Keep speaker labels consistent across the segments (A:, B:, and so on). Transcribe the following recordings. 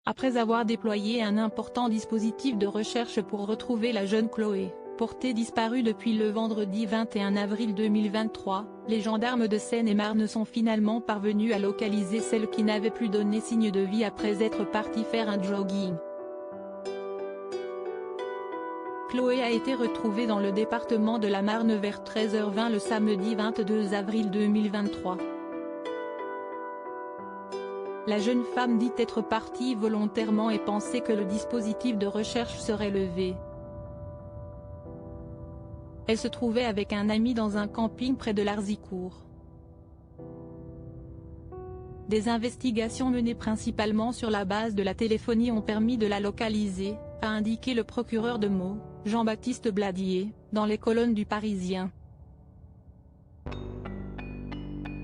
A: Après avoir déployé un important dispositif de recherche pour retrouver la jeune Chloé, portée disparue depuis le vendredi 21 avril 2023, les gendarmes de Seine-et-Marne sont finalement parvenus à localiser celle qui n'avait plus donné signe de vie après être partie faire un jogging. Chloé a été retrouvée dans le département de la Marne vers 13h20 le samedi 22 avril 2023. La jeune femme dit être partie volontairement et pensait que le dispositif de recherche serait levé. Elle se trouvait avec un ami dans un camping près de Larzicourt. Des investigations menées principalement sur la base de la téléphonie ont permis de la localiser, a indiqué le procureur de Meaux, Jean-Baptiste Bladier, dans les colonnes du Parisien.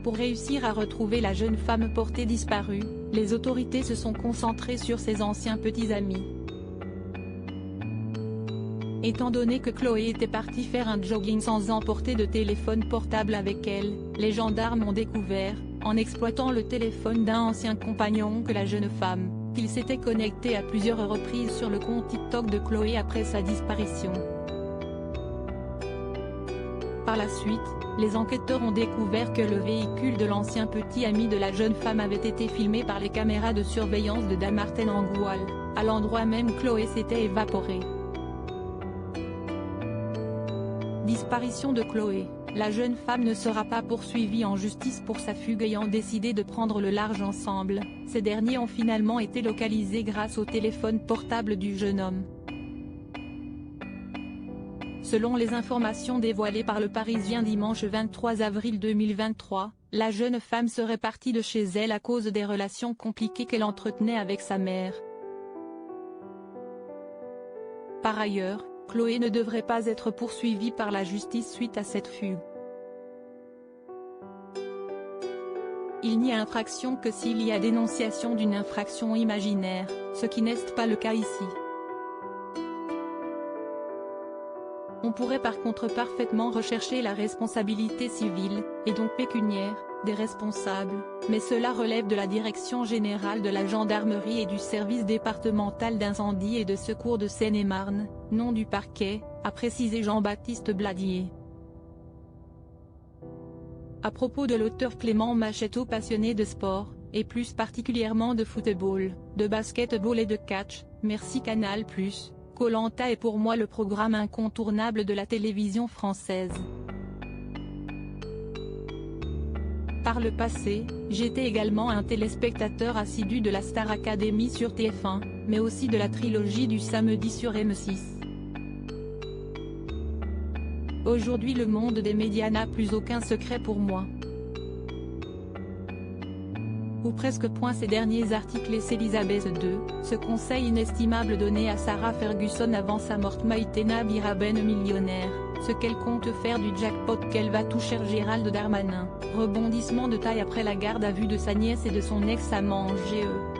A: Pour réussir à retrouver la jeune femme portée disparue, les autorités se sont concentrées sur ses anciens petits amis. Étant donné que Chloé était partie faire un jogging sans emporter de téléphone portable avec elle, les gendarmes ont découvert, en exploitant le téléphone d'un ancien compagnon que la jeune femme, qu'il s'était connecté à plusieurs reprises sur le compte TikTok de Chloé après sa disparition. Par la suite, les enquêteurs ont découvert que le véhicule de l'ancien petit ami de la jeune femme avait été filmé par les caméras de surveillance de Dammartin-en-Goual, à l'endroit même où Chloé s'était évaporée. Disparition de Chloé. La jeune femme ne sera pas poursuivie en justice pour sa fugue ayant décidé de prendre le large ensemble. Ces derniers ont finalement été localisés grâce au téléphone portable du jeune homme. Selon les informations dévoilées par le Parisien dimanche 23 avril 2023, la jeune femme serait partie de chez elle à cause des relations compliquées qu'elle entretenait avec sa mère. Par ailleurs, Chloé ne devrait pas être poursuivie par la justice suite à cette fugue. Il n'y a infraction que s'il y a dénonciation d'une infraction imaginaire, ce qui n'est pas le cas ici. On pourrait par contre parfaitement rechercher la responsabilité civile, et donc pécuniaire, des responsables, mais cela relève de la Direction générale de la gendarmerie et du service départemental d'incendie et de secours de Seine-et-Marne, non du parquet, a précisé Jean-Baptiste Bladier. À propos de l'auteur Clément Machetto, passionné de sport, et plus particulièrement de football, de basketball et de catch, merci Canal+, Koh-Lanta est pour moi le programme incontournable de la télévision française. Par le passé, j'étais également un téléspectateur assidu de la Star Academy sur TF1, mais aussi de la trilogie du samedi sur M6. Aujourd'hui le monde des médias n'a plus aucun secret pour moi. Ou presque. Ces derniers articles et Elisabeth II, ce conseil inestimable donné à Sarah Ferguson avant sa mort. Maïtena Biraben millionnaire, ce qu'elle compte faire du jackpot qu'elle va toucher. Gérald Darmanin, rebondissement de taille après la garde à vue de sa nièce et de son ex-amant GE.